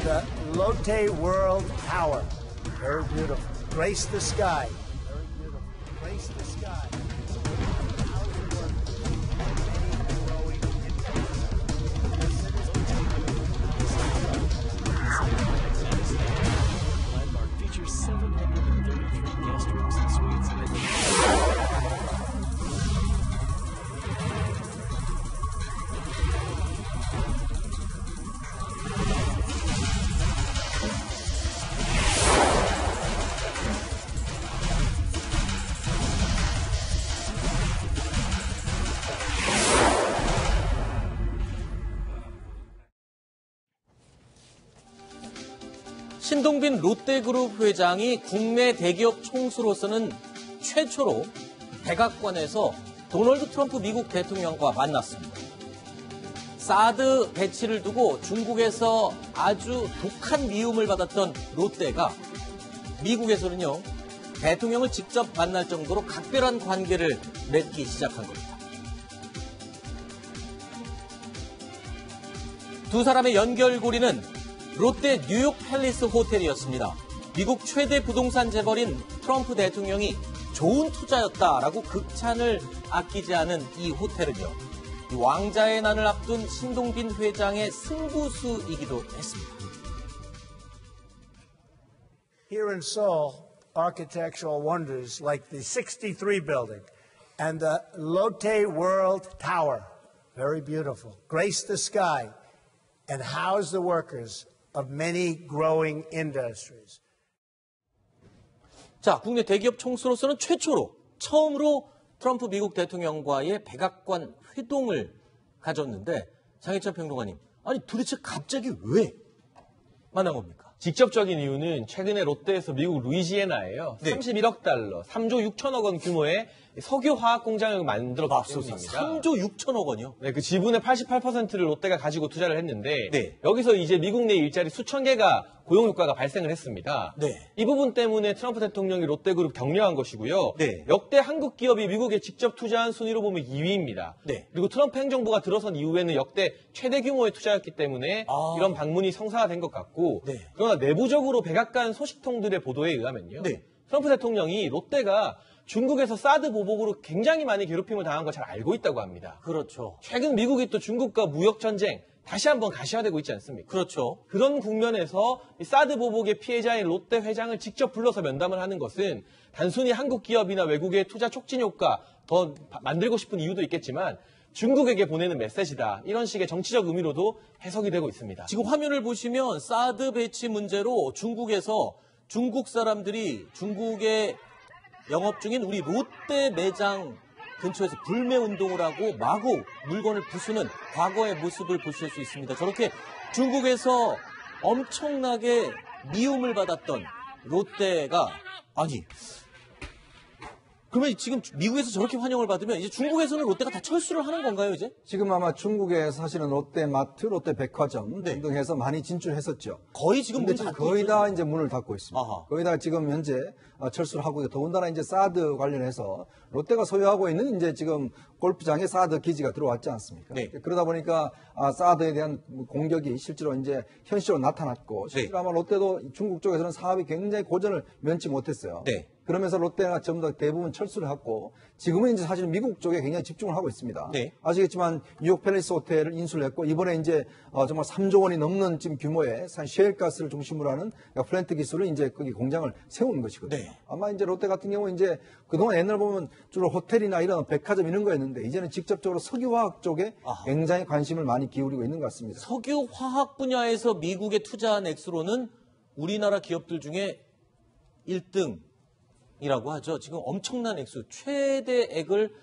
the Lotte World Tower. Very beautiful. Grace the sky. Very beautiful. Grace the sky. Landmark features 733 guest rooms and suites. 신동빈 롯데그룹 회장이 국내 대기업 총수로서는 최초로 백악관에서 도널드 트럼프 미국 대통령과 만났습니다. 사드 배치를 두고 중국에서 아주 독한 미움을 받았던 롯데가 미국에서는요, 대통령을 직접 만날 정도로 각별한 관계를 맺기 시작한 겁니다. 두 사람의 연결고리는 롯데 뉴욕 팰리스 호텔이었습니다. 미국 최대 부동산 재벌인 트럼프 대통령이 좋은 투자였다라고 극찬을 아끼지 않은 이 호텔은요, 왕자의 난을 앞둔 신동빈 회장의 승부수이기도 했습니다. Here in Seoul, architectural wonders like the 63 building and the Lotte World Tower, very beautiful, grace the sky and house the workers of many growing industries. 자, 국내 대기업 총수로서는 처음으로 트럼프 미국 대통령과의 백악관 회동을 가졌는데, 장혜찬 평론가님, 아니 도대체 갑자기 왜 만난 겁니까? 직접적인 이유는 최근에 롯데에서 미국 루이지애나에요. 네. 31억 달러, 3조 6천억 원 규모의 석유화학 공장을 만들었습니다. 3조 6천억 원이요? 네, 그 지분의 88%를 롯데가 가지고 투자를 했는데, 네. 여기서 이제 미국 내 일자리 수천 개가 고용 효과가 발생을 했습니다. 네. 이 부분 때문에 트럼프 대통령이 롯데그룹 격려한 것이고요. 네. 역대 한국 기업이 미국에 직접 투자한 순위로 보면 2위입니다. 네. 그리고 트럼프 행정부가 들어선 이후에는 역대 최대 규모의 투자였기 때문에 이런 방문이 성사가 된 것 같고, 네. 그러나 내부적으로 백악관 소식통들의 보도에 의하면요. 네. 트럼프 대통령이 롯데가 중국에서 사드 보복으로 굉장히 많이 괴롭힘을 당한 걸 잘 알고 있다고 합니다. 그렇죠. 최근 미국이 또 중국과 무역 전쟁 다시 한번 가시화되고 있지 않습니까? 그렇죠. 그런 국면에서 이 사드 보복의 피해자인 롯데 회장을 직접 불러서 면담을 하는 것은 단순히 한국 기업이나 외국의 투자 촉진 효과 더 만들고 싶은 이유도 있겠지만 중국에게 보내는 메시지다. 이런 식의 정치적 의미로도 해석이 되고 있습니다. 지금 화면을 보시면 사드 배치 문제로 중국에서 중국 사람들이 중국에 영업 중인 우리 롯데 매장 근처에서 불매 운동을 하고 마구 물건을 부수는 과거의 모습을 보실 수 있습니다. 저렇게 중국에서 엄청나게 미움을 받았던 롯데가, 아니, 그러면 지금 미국에서 저렇게 환영을 받으면 이제 중국에서는 롯데가 다 철수를 하는 건가요, 이제? 지금 아마 중국에 사실은 롯데마트, 롯데백화점 네. 등등 해서 많이 진출했었죠. 거의 지금 근데 문 지금 닫고 거의 있죠. 다 이제 문을 닫고 있습니다. 아하. 거의 다 지금 현재 철수를 하고 있고, 더군다나 이제 사드 관련해서 롯데가 소유하고 있는 이제 지금 골프장에 사드 기지가 들어왔지 않습니까? 네. 그러다 보니까 사드에 대한 공격이 실제로 이제 현실로 나타났고, 실제로 네. 아마 롯데도 중국 쪽에서는 사업이 굉장히 고전을 면치 못했어요. 네. 그러면서 롯데가 전부 다 대부분 철수를 했고, 지금은 이제 사실 미국 쪽에 굉장히 집중을 하고 있습니다. 네. 아시겠지만 뉴욕 팰리스 호텔을 인수를 했고, 이번에 이제 정말 3조 원이 넘는 지금 규모의 셰일가스를 중심으로 하는 플랜트 기술을 이제 거기 공장을 세우는 것이거든요. 네. 아마 이제 롯데 같은 경우 이제 그동안 옛날 보면 주로 호텔이나 이런 백화점 이런 거였는데, 이제는 직접적으로 석유화학 쪽에 굉장히 관심을 많이 기울이고 있는 것 같습니다. 석유화학 분야에서 미국에 투자한 액수로는 우리나라 기업들 중에 1등이라고 하죠. 지금 엄청난 액수, 최대액을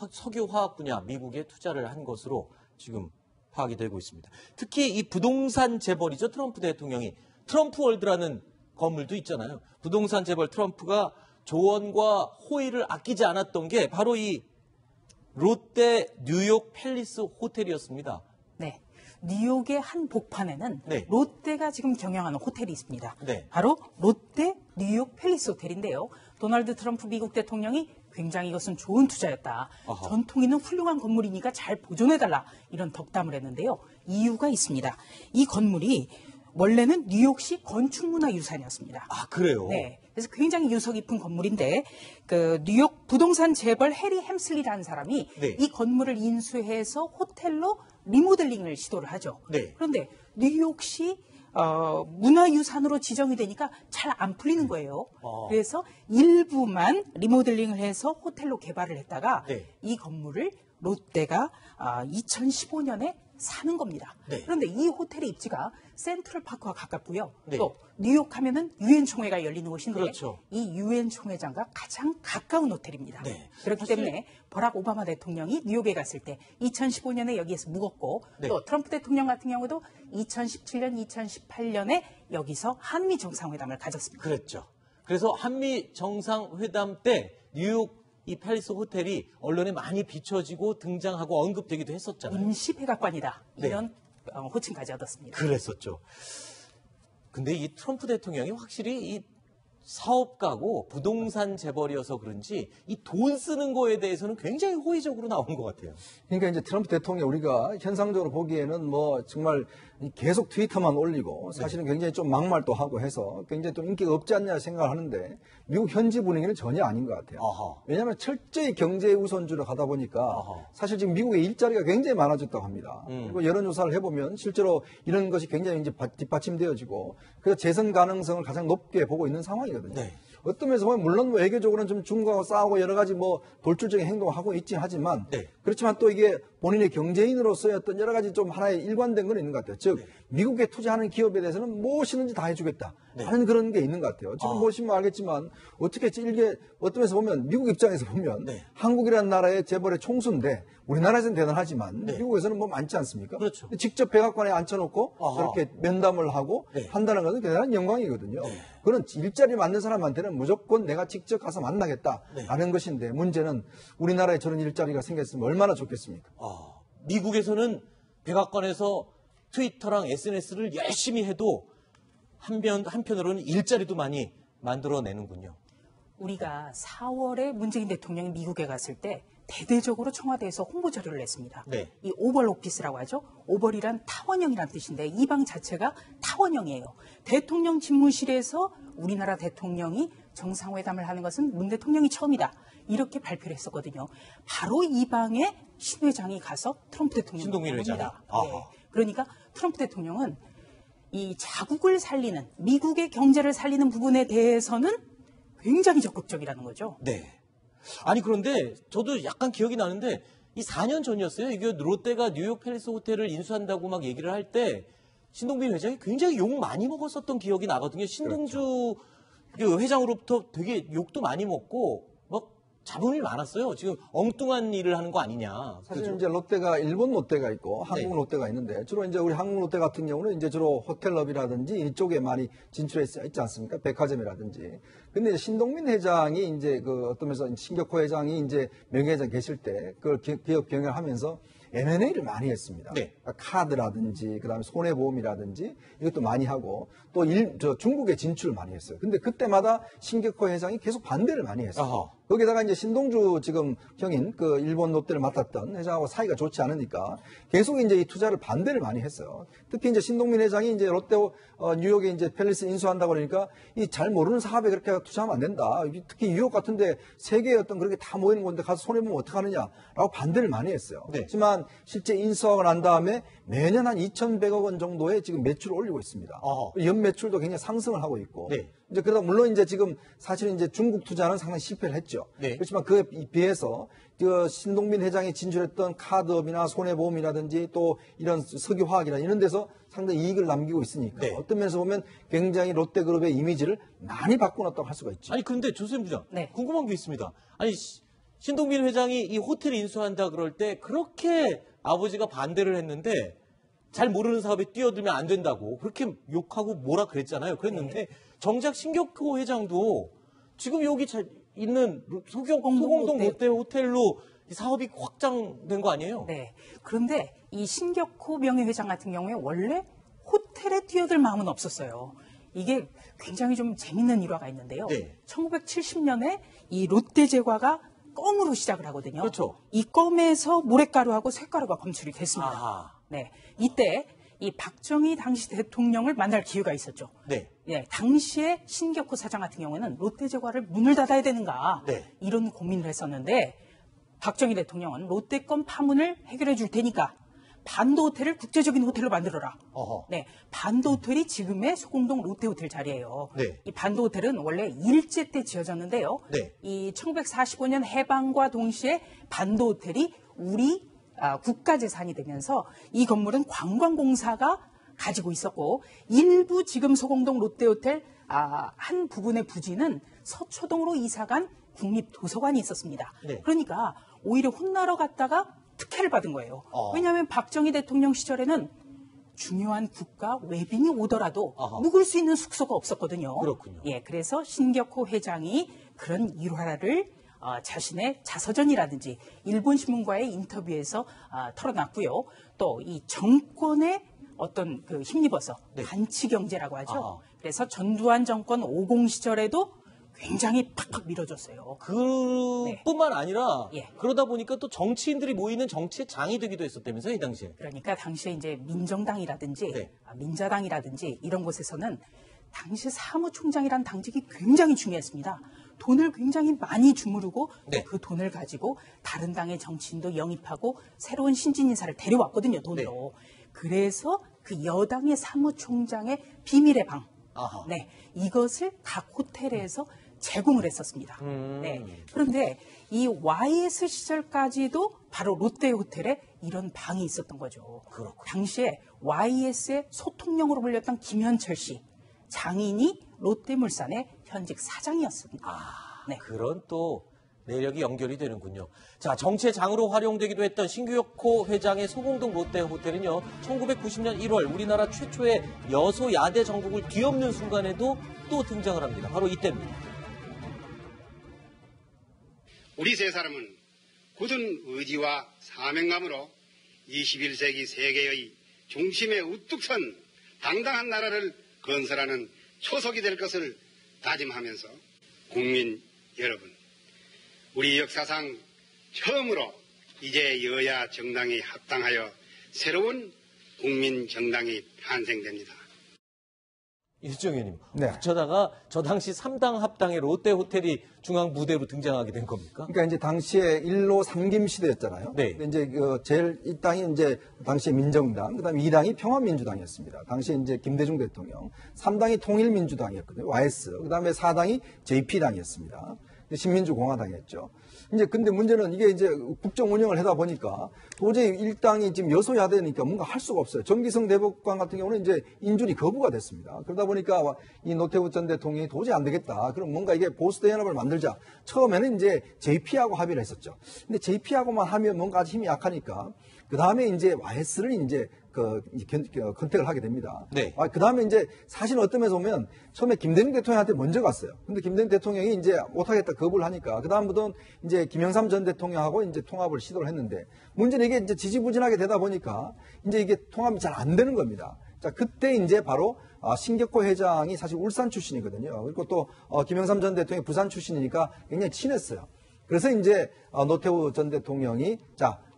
석유화학 분야 미국에 투자를 한 것으로 지금 파악이 되고 있습니다. 특히 이 부동산 재벌이죠. 트럼프 대통령이 트럼프 월드라는 건물도 있잖아요. 부동산 재벌 트럼프가 조언과 호의를 아끼지 않았던 게 바로 이 롯데 뉴욕 팰리스 호텔이었습니다. 네. 뉴욕의 한 복판에는 네. 롯데가 지금 경영하는 호텔이 있습니다. 네. 바로 롯데 뉴욕 팰리스 호텔인데요. 도널드 트럼프 미국 대통령이 굉장히 이것은 좋은 투자였다. 아하. 전통 있는 훌륭한 건물이니까 잘 보존해달라. 이런 덕담을 했는데요. 이유가 있습니다. 이 건물이 원래는 뉴욕시 건축문화유산이었습니다. 아, 그래요? 네. 그래서 굉장히 유서 깊은 건물인데 그 뉴욕 부동산 재벌 해리 햄슬리라는 사람이 네. 이 건물을 인수해서 호텔로 리모델링을 시도를 하죠. 네. 그런데 뉴욕시 문화유산으로 지정이 되니까 잘 안 풀리는 거예요. 그래서 일부만 리모델링을 해서 호텔로 개발을 했다가 네. 이 건물을 롯데가 2015년에 사는 겁니다. 네. 그런데 이 호텔의 입지가 센트럴파크와 가깝고요. 네. 또 뉴욕 하면은 유엔 총회가 열리는 곳인데 그렇죠. 이 유엔 총회장과 가장 가까운 호텔입니다. 네. 그렇기 사실- 때문에 버락 오바마 대통령이 뉴욕에 갔을 때 2015년에 여기에서 묵었고 네. 또 트럼프 대통령 같은 경우도 2017년, 2018년에 여기서 한미 정상회담을 가졌습니다. 그랬죠. 그래서 한미 정상회담 때 뉴욕 이 팰리스 호텔이 언론에 많이 비춰지고 등장하고 언급되기도 했었잖아요. 임시 백악관이다. 네. 이런 호칭까지 얻었습니다. 그랬었죠. 근데 이 트럼프 대통령이 확실히 이 사업가고 부동산 재벌이어서 그런지 이 돈 쓰는 거에 대해서는 굉장히 호의적으로 나온 것 같아요. 그러니까 이제 트럼프 대통령 우리가 현상적으로 보기에는 뭐 정말 계속 트위터만 올리고 사실은 굉장히 좀 막말도 하고 해서 굉장히 좀 인기가 없지 않냐 생각을 하는데 미국 현지 분위기는 전혀 아닌 것 같아요. 아하. 왜냐하면 철저히 경제 우선주로 가다 보니까 아하. 사실 지금 미국의 일자리가 굉장히 많아졌다고 합니다. 그리고 여론조사를 해보면 실제로 이런 것이 굉장히 이제 뒷받침되어지고 그래서 재선 가능성을 가장 높게 보고 있는 상황이거든요. 네. 어떤 면에서 보면 물론 뭐 외교적으로는 좀 중국하고 싸우고 여러 가지 뭐 돌출적인 행동을 하고 있긴 하지만 네. 그렇지만 또 이게 본인의 경제인으로서의 어떤 여러 가지 좀 하나의 일관된 건 있는 것 같아요. 즉 미국에 투자하는 기업에 대해서는 무엇이든지 다 해주겠다 하는 그런 게 있는 것 같아요. 지금 보시면 알겠지만 어떻게 이게 어떤 면에서 보면 미국 입장에서 보면 네. 한국이라는 나라의 재벌의 총수인데 우리나라에서는 대단하지만 네. 미국에서는 뭐 많지 않습니까? 그렇죠. 직접 백악관에 앉혀놓고 아하. 저렇게 면담을 하고 네. 한다는 것은 대단한 영광이거든요. 그런 일자리 만든 사람한테는 무조건 내가 직접 가서 만나겠다라는 것인데 문제는 우리나라에 저런 일자리가 생겼으면 얼마나 좋겠습니까? 미국에서는 백악관에서 트위터랑 SNS를 열심히 해도 한편으로는 일자리도 많이 만들어내는군요. 우리가 4월에 문재인 대통령이 미국에 갔을 때 대대적으로 청와대에서 홍보 자료를 냈습니다. 네. 이 오벌 오피스라고 하죠. 오벌이란 타원형이란 뜻인데 이 방 자체가 타원형이에요. 대통령 집무실에서 우리나라 대통령이 정상회담을 하는 것은 문 대통령이 처음이다. 이렇게 발표를 했었거든요. 바로 이 방에 신 회장이 가서 트럼프 대통령을 신동민 회장이? 만납니다. 아하. 네. 그러니까 트럼프 대통령은 이 자국을 살리는 미국의 경제를 살리는 부분에 대해서는 굉장히 적극적이라는 거죠. 네. 아니 그런데 저도 약간 기억이 나는데 이 4년 전이었어요. 이게 롯데가 뉴욕 팰리스 호텔을 인수한다고 막 얘기를 할 때 신동빈 회장이 굉장히 욕 많이 먹었었던 기억이 나거든요. 신동주 그 회장으로부터 되게 욕도 많이 먹고 막 잡음이 많았어요. 지금 엉뚱한 일을 하는 거 아니냐. 사실 그죠? 이제 롯데가 일본 롯데가 있고 한국 네. 롯데가 있는데 주로 이제 우리 한국 롯데 같은 경우는 이제 주로 호텔럽이라든지 이쪽에 많이 진출해 있지 않습니까? 백화점이라든지. 근데 이제 신동민 회장이 이제 그 어떤 면에서 신격호 회장이 이제 명예회장 계실 때 그걸 기업 경영을 하면서 M&A를 많이 했습니다. 네. 그러니까 카드라든지 그다음에 손해보험이라든지 이것도 많이 하고 또 중국에 진출을 많이 했어요. 근데 그때마다 신격호 회장이 계속 반대를 많이 했어요. 아하. 거기다가 이제 신동주 지금 형인 그 일본 롯데를 맡았던 회장하고 사이가 좋지 않으니까 계속 이제 이 투자를 반대를 많이 했어요. 특히 이제 신동민 회장이 이제 롯데 뉴욕에 이제 팰리스 인수한다고 그러니까 이 잘 모르는 사업에 그렇게 투자하면 안 된다. 특히 뉴욕 같은데 세계의 어떤 그렇게 다 모이는 건데 가서 손해보면 어떡하느냐라고 반대를 많이 했어요. 네. 하지만 실제 인수하고 난 다음에 매년 한 2,100억 원 정도의 지금 매출을 올리고 있습니다. 연 매출도 굉장히 상승을 하고 있고. 네. 이제 그러다 물론 이제 지금 사실은 이제 중국 투자는 상당히 실패를 했죠. 네. 그렇지만 그에 비해서 그 신동민 회장이 진출했던 카드업이나 손해보험이라든지 또 이런 석유화학이나 이런 데서 상당히 이익을 남기고 있으니까 네. 어떤 면에서 보면 굉장히 롯데그룹의 이미지를 많이 바꿔놨다고 할 수가 있죠. 아니 그런데 조세현 부장 네. 궁금한 게 있습니다. 아니 신동빈 회장이 이 호텔 인수한다 그럴 때 그렇게 아버지가 반대를 했는데 잘 모르는 사업에 뛰어들면 안 된다고 그렇게 욕하고 뭐라 그랬잖아요. 그랬는데 정작 신격호 회장도 지금 여기 잘 있는 소공동 롯데 호텔로 이 사업이 확장된 거 아니에요? 네. 그런데 이 신격호 명예회장 같은 경우에 원래 호텔에 뛰어들 마음은 없었어요. 이게 굉장히 좀 재밌는 일화가 있는데요. 네. 1970년에 이 롯데제과가 껌으로 시작을 하거든요. 그렇죠. 이 껌에서 모래가루하고 쇳가루가 검출이 됐습니다. 아하. 네. 이때 이 박정희 당시 대통령을 만날 기회가 있었죠. 네. 예, 당시에 신격호 사장 같은 경우에는 롯데제과를 문을 닫아야 되는가 네. 이런 고민을 했었는데 박정희 대통령은 롯데건 파문을 해결해 줄 테니까 반도 호텔을 국제적인 호텔로 만들어라. 어허. 네, 반도 호텔이 지금의 소공동 롯데 호텔 자리예요. 네. 이 반도 호텔은 원래 일제 때 지어졌는데요. 네. 이 1945년 해방과 동시에 반도 호텔이 우리 국가재산이 되면서 이 건물은 관광공사가 가지고 있었고 일부 지금 소공동 롯데호텔 한 부분의 부지는 서초동으로 이사간 국립도서관이 있었습니다. 네. 그러니까 오히려 혼나러 갔다가 특혜를 받은 거예요. 어. 왜냐하면 박정희 대통령 시절에는 중요한 국가 외빈이 오더라도 아하. 묵을 수 있는 숙소가 없었거든요. 그렇군요. 예, 그래서 신격호 회장이 그런 일화를 자신의 자서전이라든지 일본 신문과의 인터뷰에서 털어놨고요. 또 이 정권의 어떤 그 힘입어서 네. 단치 경제라고 하죠. 아하. 그래서 전두환 정권 50 시절에도 굉장히 팍팍 밀어줬어요. 그뿐만 아니라 예. 그러다 보니까 또 정치인들이 모이는 정치의 장이 되기도 했었다면서요, 이 당시에. 그러니까 당시에 이제 민정당이라든지 네. 민자당이라든지 이런 곳에서는 당시 사무총장이라는 당직이 굉장히 중요했습니다. 돈을 굉장히 많이 주무르고 네. 또 그 돈을 가지고 다른 당의 정치인도 영입하고 새로운 신진 인사를 데려왔거든요, 돈으로. 그래서 그 여당의 사무총장의 비밀의 방, 아하. 네, 이것을 각 호텔에서 제공을 했었습니다. 네. 그런데 이 YS 시절까지도 바로 롯데 호텔에 이런 방이 있었던 거죠. 그렇군요. 당시에 YS의 소통령으로 불렸던 김현철 씨, 장인이 롯데물산의 현직 사장이었습니다. 네. 그런 또 내력이 연결이 되는군요. 자, 정치의 장으로 활용되기도 했던 신규혁호 회장의 소공동 롯데 호텔은요, 1990년 1월 우리나라 최초의 여소야대 정국을 뒤엎는 순간에도 또 등장을 합니다. 바로 이때입니다. 우리 세 사람은 굳은 의지와 사명감으로 21세기 세계의 중심에 우뚝 선 당당한 나라를 건설하는 초석이 될 것을 다짐하면서 국민 여러분, 우리 역사상 처음으로 이제 여야 정당이 합당하여 새로운 국민 정당이 탄생됩니다. 유정 의원님, 네. 어쩌다가 저 당시 3당 합당의 롯데 호텔이 중앙 무대로 등장하게 된 겁니까? 그러니까 이제 당시에 1로 3김 시대였잖아요. 네. 근데 이제 제일 1당이 이제 당시에 민정당, 그다음에 2당이 평화민주당이었습니다. 당시에 이제 김대중 대통령, 3당이 통일민주당이었거든요. YS. 그다음에 4당이 JP당이었습니다. 신민주공화당이었죠. 이제 근데 문제는 이게 이제 국정 운영을 하다 보니까 도저히 일당이 지금 여소야대니까 뭔가 할 수가 없어요. 정기성 대법관 같은 경우는 이제 인준이 거부가 됐습니다. 그러다 보니까 이 노태우 전 대통령이 도저히 안 되겠다. 그럼 뭔가 이게 보수대연합을 만들자. 처음에는 이제 JP하고 합의를 했었죠. 근데 JP하고만 하면 뭔가 아주 힘이 약하니까 그 다음에 이제 YS를 이제 컨택을 하게 됩니다. 네. 그 다음에 이제 사실은 어떤 면에서 보면 처음에 김대중 대통령한테 먼저 갔어요. 근데 김대중 대통령이 이제 못하겠다 거부를 하니까 그다음부터는 이제 김영삼 전 대통령하고 이제 통합을 시도를 했는데 문제는 이게 이제 지지부진하게 되다 보니까 이제 이게 통합이 잘 안 되는 겁니다. 자, 그때 이제 바로 신격호 회장이 사실 울산 출신이거든요. 그리고 또 김영삼 전 대통령이 부산 출신이니까 굉장히 친했어요. 그래서 이제 노태우 전 대통령이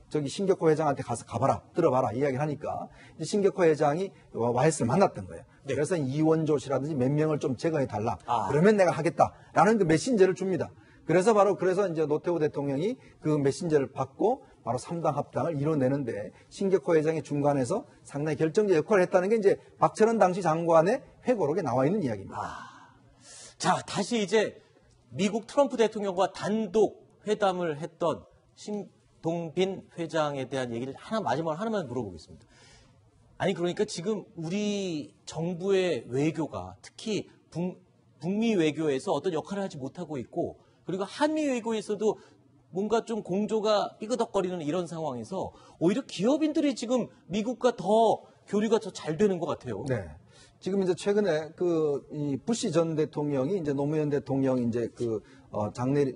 저기 신격호 회장한테 가서 가봐라, 들어봐라 이야기를 하니까 이제 신격호 회장이 YS를 만났던 거예요. 네. 그래서 이원조 씨라든지 몇 명을 좀 제거해 달라. 그러면 내가 하겠다라는 그 메신저를 줍니다. 그래서 이제 노태우 대통령이 그 메신저를 받고 바로 3당 합당을 이뤄내는데 신격호 회장이 중간에서 상당히 결정적 역할을 했다는 게 이제 박철원 당시 장관의 회고록에 나와 있는 이야기입니다. 자, 다시 이제 미국 트럼프 대통령과 단독 회담을 했던 신동빈 회장에 대한 얘기를 마지막으로 하나만 물어보겠습니다. 아니, 그러니까 지금 우리 정부의 외교가 특히 북미 외교에서 어떤 역할을 하지 못하고 있고, 그리고 한미 외교에서도 뭔가 좀 공조가 삐그덕거리는 이런 상황에서 오히려 기업인들이 지금 미국과 더 교류가 더 잘 되는 것 같아요. 네. 지금 이제 최근에 이 부시 전 대통령이 이제 노무현 대통령 이제 장례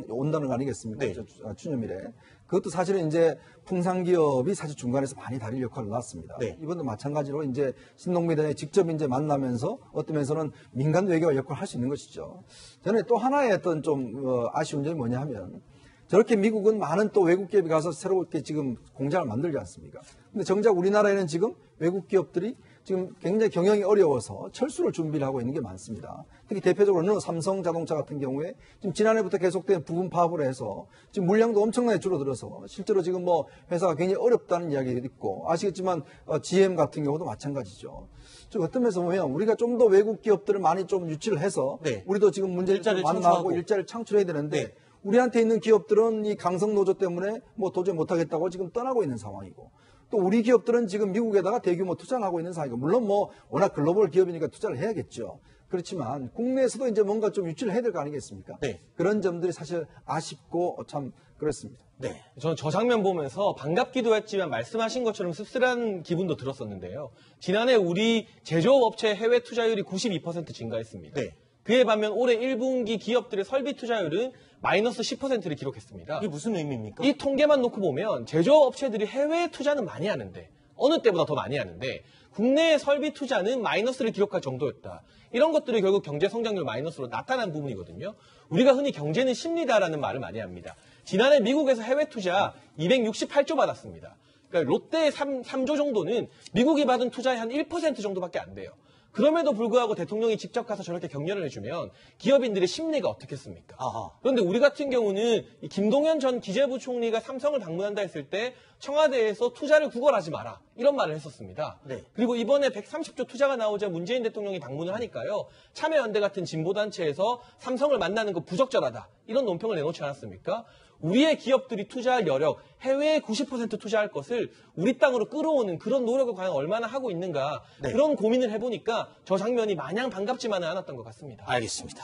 온다는 거 아니겠습니까? 네. 추념일에. 그것도 사실은 이제 풍산기업이 사실 중간에서 많이 다른 역할을 해왔습니다. 네. 이번도 마찬가지로 이제 신동빈 대통령이 직접 이제 만나면서 어떤 면에서는 민간 외교 역할을 할 수 있는 것이죠. 저는 또 하나의 어떤 좀 아쉬운 점이 뭐냐 하면 저렇게 미국은 많은 또 외국 기업이 가서 새롭게 지금 공장을 만들지 않습니까? 근데 정작 우리나라에는 지금 외국 기업들이 지금 굉장히 경영이 어려워서 철수를 준비를 하고 있는 게 많습니다. 특히 대표적으로는 삼성 자동차 같은 경우에 지금 지난해부터 계속된 부분 파업을 해서 지금 물량도 엄청나게 줄어들어서 실제로 지금 뭐 회사가 굉장히 어렵다는 이야기가 있고 아시겠지만 GM 같은 경우도 마찬가지죠. 좀 어떤 면에서 보면 우리가 좀 더 외국 기업들을 많이 좀 유치를 해서 네. 우리도 지금 문제를 일자리를 만나고 창출하고. 일자리를 창출해야 되는데 네. 우리한테 있는 기업들은 이 강성 노조 때문에 뭐 도저히 못하겠다고 지금 떠나고 있는 상황이고 또 우리 기업들은 지금 미국에다가 대규모 투자를 하고 있는 상황이고 물론 뭐 워낙 글로벌 기업이니까 투자를 해야겠죠. 그렇지만 국내에서도 이제 뭔가 좀 유치를 해야 될 거 아니겠습니까? 네. 그런 점들이 사실 아쉽고 참 그렇습니다. 네. 저는 저 장면 보면서 반갑기도 했지만 말씀하신 것처럼 씁쓸한 기분도 들었었는데요. 지난해 우리 제조업 업체 해외 투자율이 92% 증가했습니다. 네. 그에 반면 올해 1분기 기업들의 설비 투자율은 마이너스 10%를 기록했습니다. 이게 무슨 의미입니까? 이 통계만 놓고 보면 제조업 업체들이 해외 투자는 많이 하는데 어느 때보다 더 많이 하는데 국내의 설비 투자는 마이너스를 기록할 정도였다. 이런 것들이 결국 경제 성장률 마이너스로 나타난 부분이거든요. 우리가 흔히 경제는 심리다라는 말을 많이 합니다. 지난해 미국에서 해외 투자 268조 받았습니다. 그러니까 롯데의 3조 정도는 미국이 받은 투자의 한 1% 정도밖에 안 돼요. 그럼에도 불구하고 대통령이 직접 가서 저렇게 격려를 해주면 기업인들의 심리가 어떻겠습니까? 아하. 그런데 우리 같은 경우는 이 김동연 전 기재부 총리가 삼성을 방문한다 했을 때 청와대에서 투자를 구걸하지 마라 이런 말을 했었습니다. 네. 그리고 이번에 130조 투자가 나오자 문재인 대통령이 방문을 하니까요. 참여연대 같은 진보단체에서 삼성을 만나는 거 부적절하다 이런 논평을 내놓지 않았습니까? 우리의 기업들이 투자할 여력, 해외에 90% 투자할 것을 우리 땅으로 끌어오는 그런 노력을 과연 얼마나 하고 있는가 네. 그런 고민을 해보니까 저 장면이 마냥 반갑지만은 않았던 것 같습니다. 알겠습니다.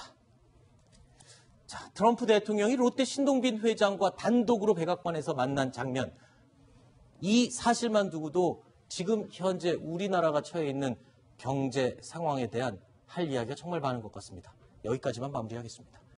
자, 트럼프 대통령이 롯데 신동빈 회장과 단독으로 백악관에서 만난 장면. 이 사실만 두고도 지금 현재 우리나라가 처해 있는 경제 상황에 대한 할 이야기가 정말 많은 것 같습니다. 여기까지만 마무리하겠습니다.